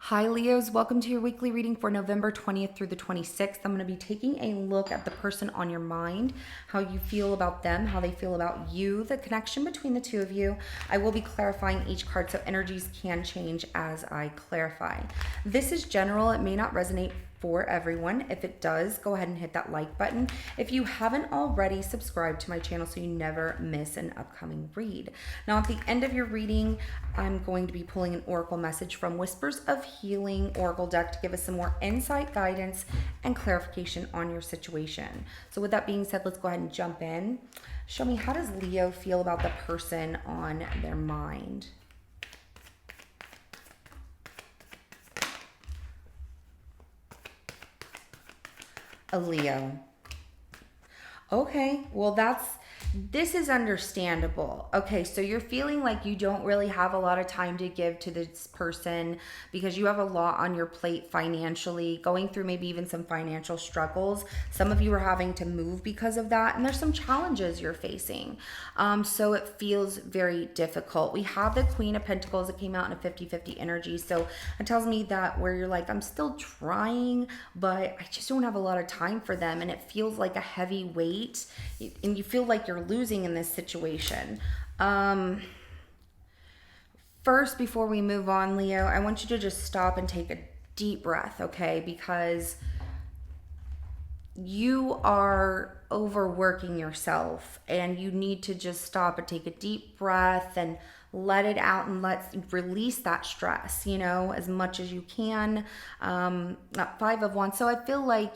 Hi Leos, welcome to your weekly reading for November 20th through the 26th. I'm going to be taking a look at the person on your mind, how you feel about them, how they feel about you, the connection between the two of you. I will be clarifying each card, so energies can change as I clarify. This is general, it may not resonate for everyone. If it does, go ahead and hit that like button. If you haven't already, subscribe to my channel so you never miss an upcoming read. Now, at the end of your reading, I'm going to be pulling an oracle message from Whispers of Healing Oracle deck to give us some more insight, guidance, and clarification on your situation. So with that being said, let's go ahead and jump in. Show me, how does Leo feel about the person on their mind? A Leo. Okay, well, this is understandable. Okay, so you're feeling like you don't really have a lot of time to give to this person because you have a lot on your plate financially, going through maybe even some financial struggles. Some of you are having to move because of that, and there's some challenges you're facing. So it feels very difficult. We have the Queen of Pentacles that came out in a 50-50 energy. So it tells me that where you're like, I'm still trying, but I just don't have a lot of time for them. And it feels like a heavy weight, and you feel like you're losing in this situation. First, before we move on, Leo, I want you to just stop and take a deep breath, okay? Because you are overworking yourself and you need to just stop and take a deep breath and let it out and release that stress, as much as you can. Five of Wands. So I feel like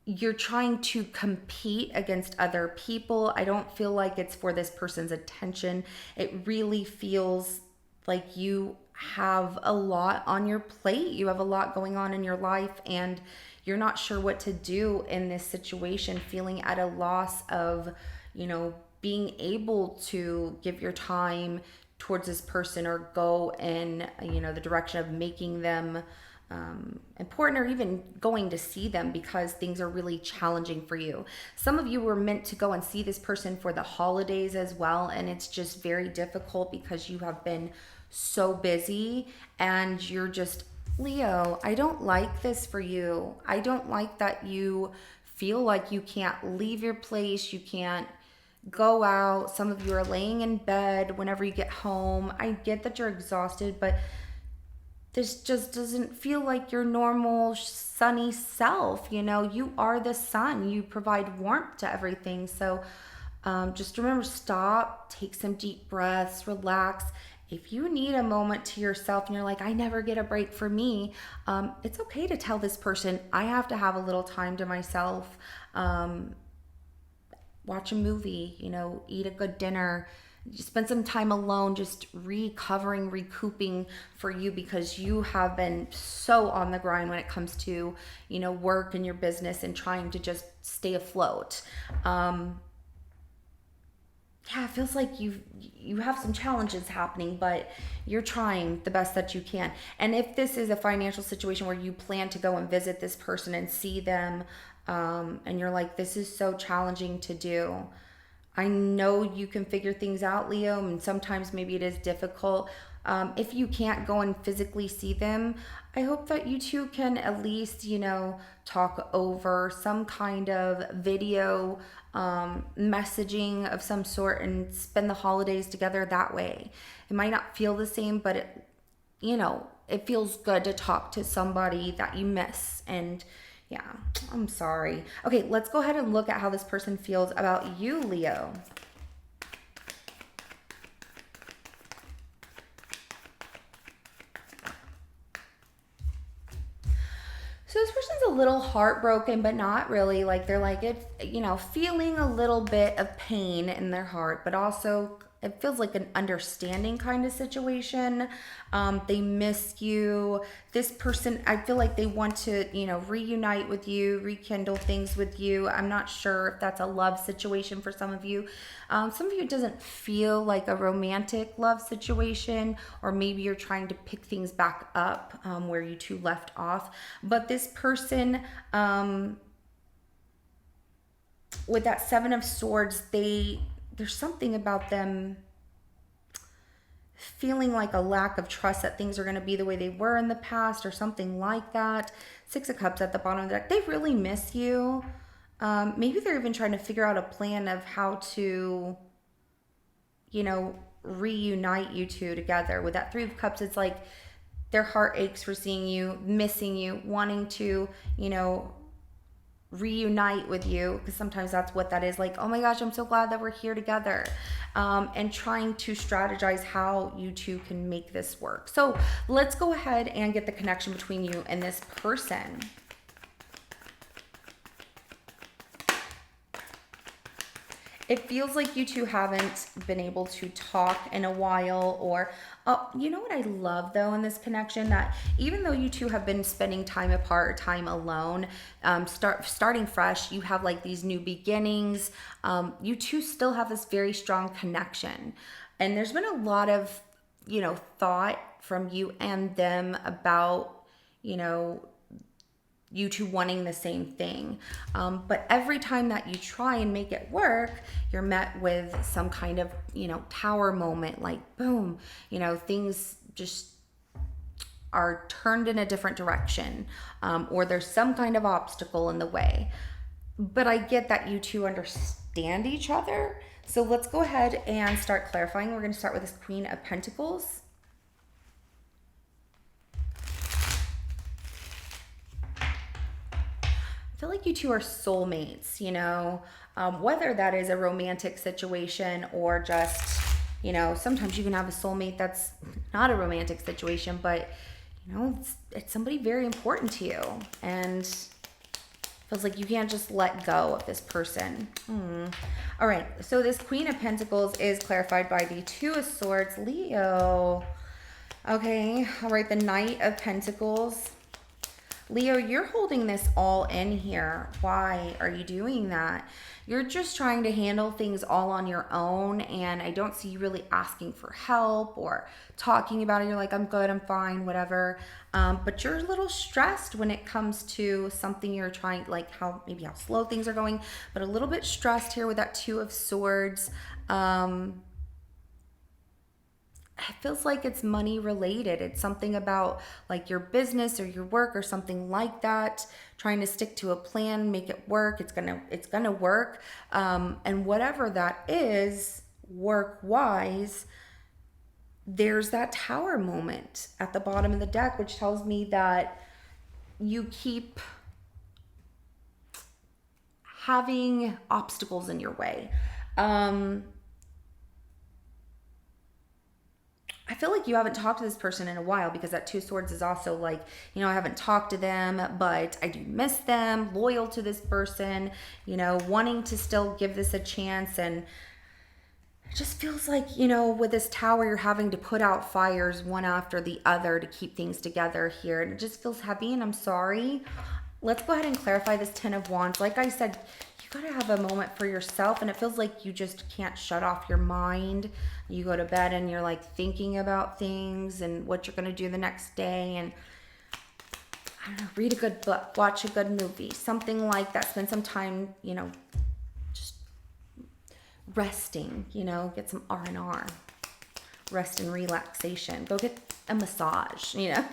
you're trying to compete against other people. I don't feel like it's for this person's attention. It really feels like you have a lot on your plate. You have a lot going on in your life, and you're not sure what to do in this situation, feeling at a loss of, being able to give your time towards this person or go in, the direction of making them important, or even going to see them because things are really challenging for you. Some of you were meant to go and see this person for the holidays as well, and it's just very difficult because you have been so busy and you're just, Leo, I don't like this for you. I don't like that you feel like you can't leave your place, you can't go out. Some of you are laying in bed whenever you get home. I get that you're exhausted, but this just doesn't feel like your normal sunny self. You are the sun, you provide warmth to everything. So just remember, stop, take some deep breaths, relax. If you need a moment to yourself and you're like, I never get a break for me, it's okay to tell this person, I have to have a little time to myself. Watch a movie, eat a good dinner, spend some time alone, just recovering, recouping for you, because you have been so on the grind when it comes to, work and your business and trying to just stay afloat. Yeah, it feels like you have some challenges happening, but you're trying the best that you can. And if this is a financial situation where you plan to go and visit this person and see them, and you're like, this is so challenging to do, I know you can figure things out, Leo, and sometimes maybe it is difficult. If you can't go and physically see them, I hope that you two can at least, talk over some kind of video, messaging of some sort, and spend the holidays together that way. It might not feel the same, but it feels good to talk to somebody that you miss. And yeah, I'm sorry. Okay, let's go ahead and look at how this person feels about you, Leo. So this person's a little heartbroken, but not really. Like, they're like, feeling a little bit of pain in their heart, but also it feels like an understanding kind of situation. They miss you. This person, I feel like they want to, reunite with you, rekindle things with you. I'm not sure if that's a love situation for some of you. Some of you, it doesn't feel like a romantic love situation, or maybe you're trying to pick things back up where you two left off. But this person, with that Seven of Swords, there's something about them feeling like a lack of trust that things are going to be the way they were in the past or something like that. Six of Cups at the bottom of the deck. They really miss you. Maybe they're even trying to figure out a plan of how to, you know, reunite you two together. With that Three of Cups, it's like their heart aches for seeing you, missing you, wanting to, you know, reunite with you, because sometimes that's what that is. Like, oh my gosh, I'm so glad that we're here together, and trying to strategize how you two can make this work. So let's go ahead and get the connection between you and this person. It feels like you two haven't been able to talk in a while, or you know what I love though in this connection, that even though you two have been spending time apart or time alone, starting fresh, you have like these new beginnings. You two still have this very strong connection, and there's been a lot of, you know, thought from you and them about, you know, you two wanting the same thing. But every time that you try and make it work, you're met with some kind of, you know, tower moment, like boom, you know, things just are turned in a different direction, or there's some kind of obstacle in the way. But I get that you two understand each other. So let's go ahead and start clarifying. We're going to start with this Queen of Pentacles. I feel like you two are soulmates, you know, whether that is a romantic situation or just, you know, sometimes you can have a soulmate that's not a romantic situation, but, you know, it's somebody very important to you, and feels like you can't just let go of this person. All right, so this Queen of Pentacles is clarified by the Two of Swords, Leo. Okay, all right, the Knight of Pentacles. Leo, you're holding this all in here. Why are you doing that? You're just trying to handle things all on your own, and I don't see you really asking for help or talking about it. You're like, I'm good, I'm fine, whatever. But you're a little stressed when it comes to something you're trying, like how slow things are going, but a little bit stressed here with that Two of Swords. It feels like it's money related. It's something about like your business or your work or something like that. Trying to stick to a plan, make it work. It's gonna work. And whatever that is, work wise, there's that Tower moment at the bottom of the deck, which tells me that you keep having obstacles in your way. I feel like you haven't talked to this person in a while, because that Two of Swords is also like, you know, I haven't talked to them, but I do miss them, loyal to this person, you know, wanting to still give this a chance. And it just feels like, you know, with this Tower, you're having to put out fires one after the other to keep things together here. And it just feels heavy, and I'm sorry. Let's go ahead and clarify this Ten of Wands. Like I said, you gotta have a moment for yourself, and it feels like you just can't shut off your mind. You go to bed and you're like thinking about things and what you're gonna do the next day, and I don't know, read a good book, watch a good movie, something like that. Spend some time, you know, just resting, you know, get some R&R, rest and relaxation. Go get a massage, you know.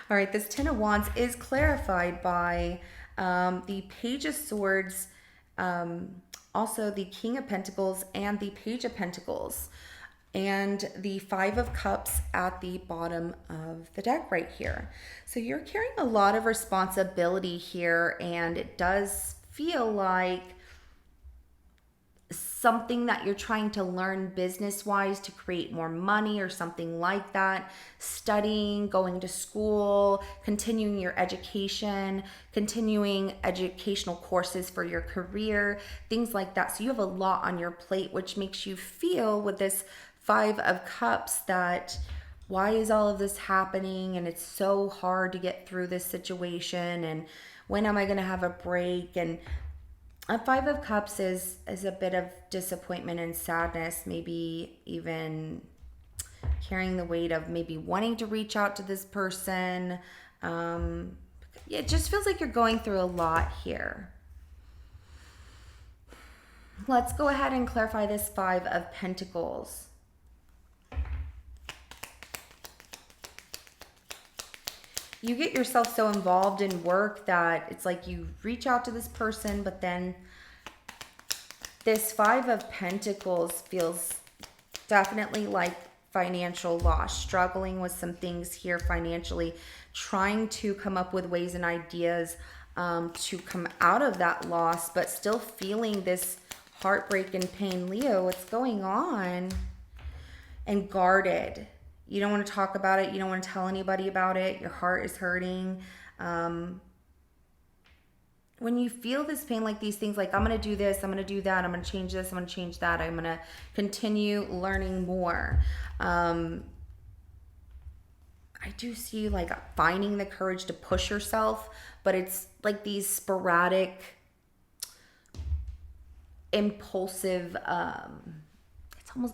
All right, this Ten of Wands is clarified by the Page of Swords, also the King of Pentacles and the Page of Pentacles, and the Five of Cups at the bottom of the deck right here. So you're carrying a lot of responsibility here, and it does feel like something that you're trying to learn business-wise to create more money or something like that. Studying, going to school, continuing your education, continuing educational courses for your career, things like that. So you have a lot on your plate, which makes you feel with this Five of Cups that why is all of this happening, and it's so hard to get through this situation, and when am I going to have a break? And a Five of Cups is a bit of disappointment and sadness, maybe even carrying the weight of maybe wanting to reach out to this person. It just feels like you're going through a lot here. Let's go ahead and clarify this Five of Pentacles. You get yourself so involved in work that it's like you reach out to this person, but then this Five of Pentacles feels definitely like financial loss, struggling with some things here financially, trying to come up with ways and ideas to come out of that loss, but still feeling this heartbreak and pain. Leo, what's going on? And guarded. You don't want to talk about it. You don't want to tell anybody about it. Your heart is hurting. When you feel this pain, like these things, like I'm going to do this, I'm going to do that, I'm going to change this, I'm going to change that, I'm going to continue learning more. I do see you like finding the courage to push yourself, but it's like these sporadic, impulsive,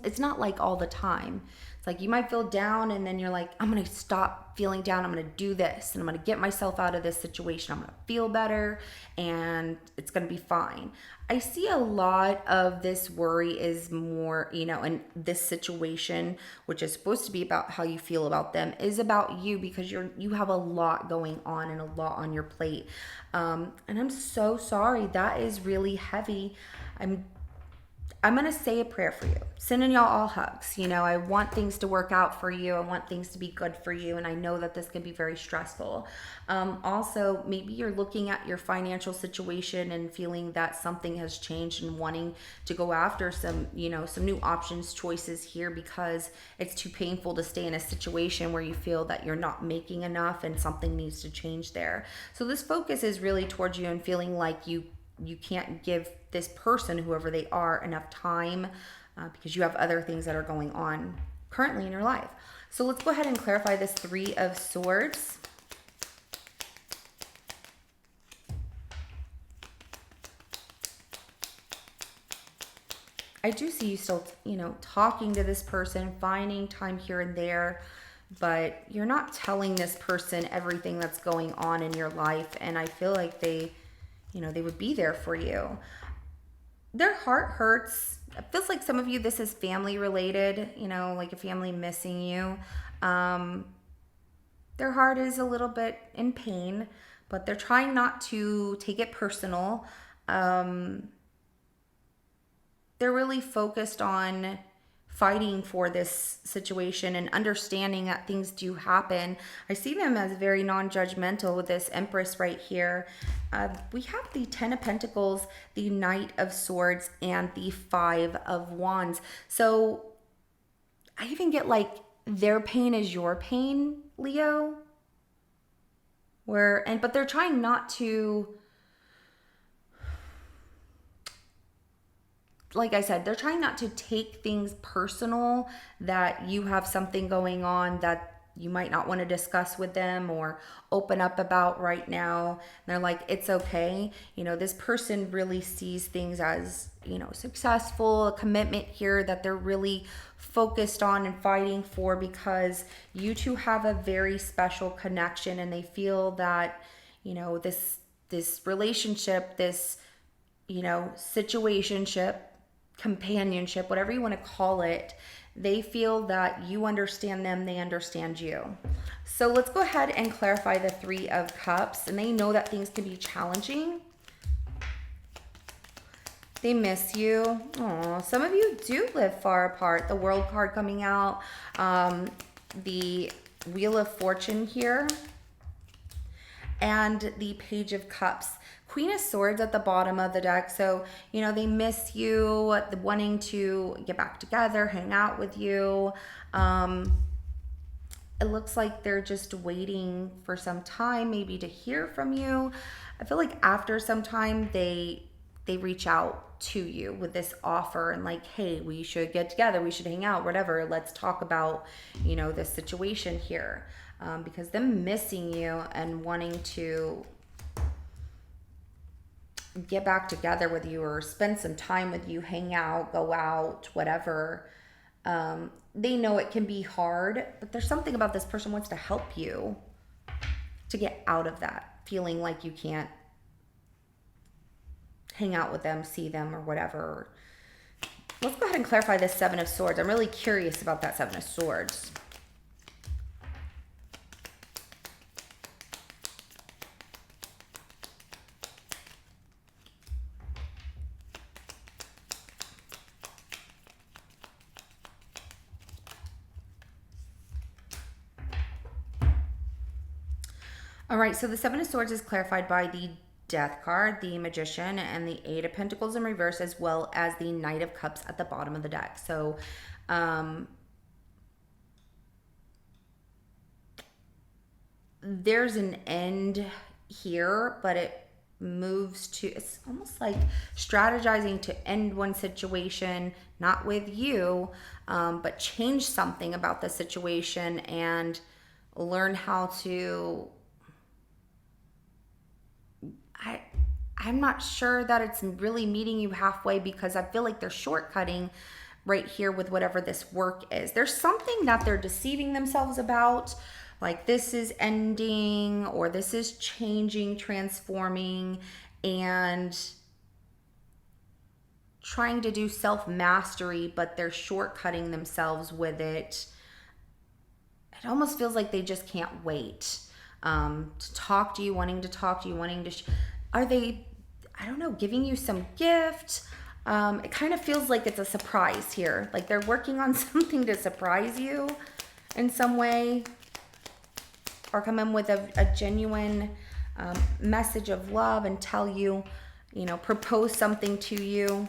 it's not like all the time. It's like you might feel down and then you're like, I'm going to stop feeling down. I'm going to do this and I'm going to get myself out of this situation. I'm going to feel better and it's going to be fine. I see a lot of this worry is more, in this situation, which is supposed to be about how you feel about them, is about you because you have a lot going on and a lot on your plate. And I'm so sorry. That is really heavy. I'm going to say a prayer for you. Sending y'all all hugs. I want things to work out for you. I want things to be good for you. And I know that this can be very stressful. Also, maybe you're looking at your financial situation and feeling that something has changed and wanting to go after some new options, choices here because it's too painful to stay in a situation where you feel that you're not making enough and something needs to change there. So this focus is really towards you and feeling like you can't give this person, whoever they are, enough time because you have other things that are going on currently in your life. So let's go ahead and clarify this Three of Swords. I do see you still, talking to this person, finding time here and there, but you're not telling this person everything that's going on in your life. And I feel like they would be there for you. Their heart hurts. It feels like some of you, this is family related, like a family missing you. Their heart is a little bit in pain, but they're trying not to take it personal. They're really focused on fighting for this situation and understanding that things do happen. I see them as very non-judgmental with this Empress right here. We have the Ten of Pentacles, the Knight of Swords, and the Five of Wands. So I even get like their pain is your pain, Leo. But they're trying not to, like I said, they're trying not to take things personal, that you have something going on that you might not want to discuss with them or open up about right now. And they're like, it's okay. This person really sees things as, successful, a commitment here that they're really focused on and fighting for because you two have a very special connection and they feel that, this relationship, this, situationship, companionship, whatever you want to call it, they feel that you understand them, they understand you. So let's go ahead and clarify the Three of Cups. And they know that things can be challenging. They miss you. Aww, some of you do live far apart. The World card coming out. The Wheel of Fortune here. And the Page of Cups. Queen of Swords at the bottom of the deck. So, they miss you, wanting to get back together, hang out with you. It looks like they're just waiting for some time, maybe to hear from you. I feel like after some time, they reach out to you with this offer and like, hey, we should get together, we should hang out, whatever. Let's talk about, this situation here. Because them missing you and wanting to get back together with you or spend some time with you, hang out, go out, whatever. They know it can be hard, but there's something about this person wants to help you to get out of that feeling like you can't hang out with them, see them, or whatever. Let's go ahead and clarify this Seven of Swords. I'm really curious about that Seven of Swords. All right, so the Seven of Swords is clarified by the Death card, the Magician, and the Eight of Pentacles in reverse, as well as the Knight of Cups at the bottom of the deck. So, there's an end here, but it moves to, it's almost like strategizing to end one situation, not with you, but change something about the situation and learn how to, I'm not sure that it's really meeting you halfway, because I feel like they're shortcutting right here with whatever this work is. There's something that they're deceiving themselves about, like this is ending or this is changing, transforming, and trying to do self-mastery, but they're shortcutting themselves with it. It almost feels like they just can't wait to talk to you, wanting to talk to you, wanting to are they, I don't know, giving you some gift? It kind of feels like it's a surprise here. Like they're working on something to surprise you in some way, or come in with a genuine message of love and tell you, you know, propose something to you.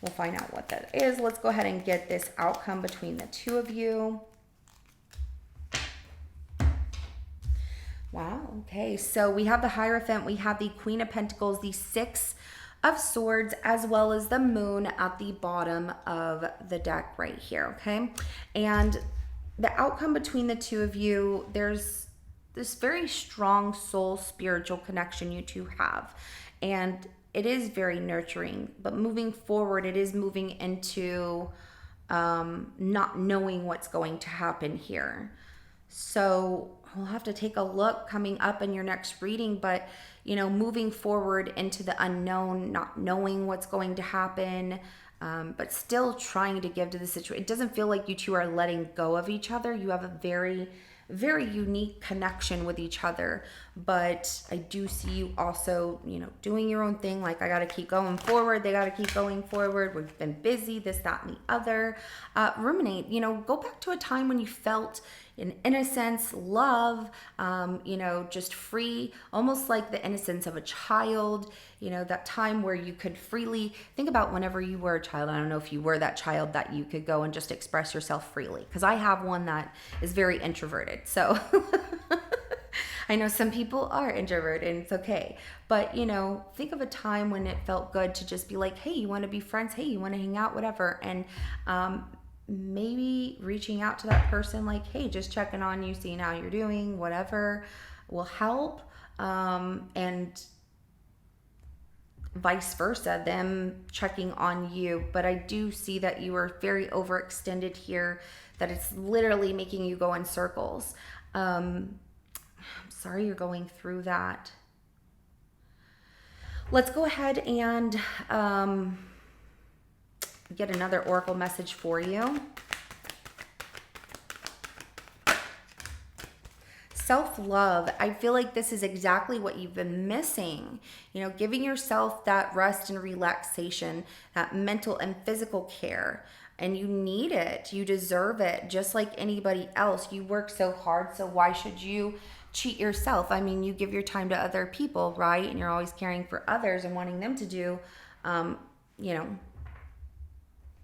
We'll find out what that is. Let's go ahead and get this outcome between the two of you. Wow, okay, so we have the Hierophant, we have the Queen of Pentacles, the Six of Swords, as well as the Moon at the bottom of the deck right here, okay? And the outcome between the two of you, there's this very strong soul spiritual connection you two have. And it is very nurturing, but moving forward, it is moving into not knowing what's going to happen here. So we'll have to take a look coming up in your next reading, but you know, moving forward into the unknown, not knowing what's going to happen, but still trying to give to the situation. It doesn't feel like you two are letting go of each other. You have a very, very unique connection with each other, but I do see you also, you know, doing your own thing. Like, I got to keep going forward. They got to keep going forward. We've been busy, this, that, and the other. Ruminate, you know, go back to a time when you felt in innocence, love, you know, just free, almost like the innocence of a child, you know, that time where you could freely think about whenever you were a child. I don't know if you were that child that you could go and just express yourself freely, because I have one that is very introverted. So I know some people are introverted and it's okay, but you know, think of a time when it felt good to just be like, hey, you want to be friends? Hey, you want to hang out? Whatever. And, maybe reaching out to that person like, hey, just checking on you, seeing how you're doing, whatever will help. And vice versa, them checking on you. But I do see that you are very overextended here, that it's literally making you go in circles. I'm sorry you're going through that. Let's go ahead and get another oracle message for you. Self-love. I feel like this is exactly what you've been missing. You know, giving yourself that rest and relaxation, that mental and physical care. And you need it. You deserve it, just like anybody else. You work so hard, so why should you cheat yourself? I mean, you give your time to other people, right? And you're always caring for others and wanting them to do, you know,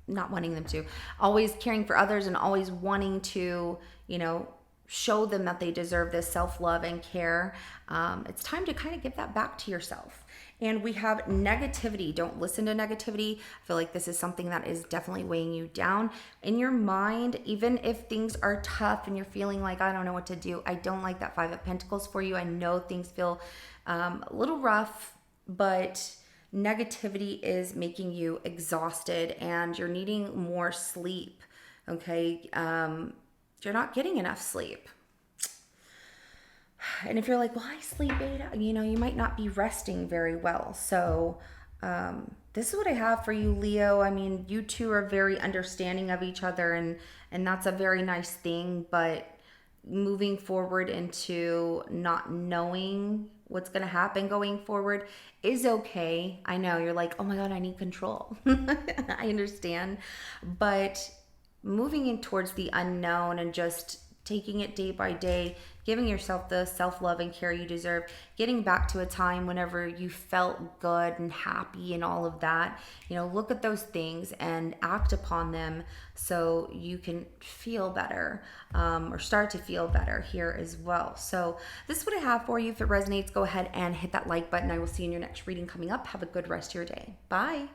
not wanting them to, always caring for others and always wanting to, you know, show them that they deserve this self-love and care. It's time to kind of give that back to yourself. And we have negativity. Don't listen to negativity. I feel like this is something that is definitely weighing you down in your mind. Even if things are tough and you're feeling like, I don't know what to do. I don't like that Five of Pentacles for you. I know things feel a little rough, but negativity is making you exhausted and you're needing more sleep. Okay. You're not getting enough sleep. And if you're like, well, I sleep 8 hours, you know, you might not be resting very well. So this is what I have for you, Leo. I mean, you two are very understanding of each other, and that's a very nice thing. But moving forward into not knowing what's going to happen going forward is okay. I know you're like, oh my God, I need control. I understand. But moving in towards the unknown and just taking it day by day, giving yourself the self-love and care you deserve, getting back to a time whenever you felt good and happy and all of that. Look at those things and act upon them so you can feel better, or start to feel better here as well. So this is what I have for you. If it resonates, go ahead and hit that like button. I will see you in your next reading coming up. Have a good rest of your day. Bye.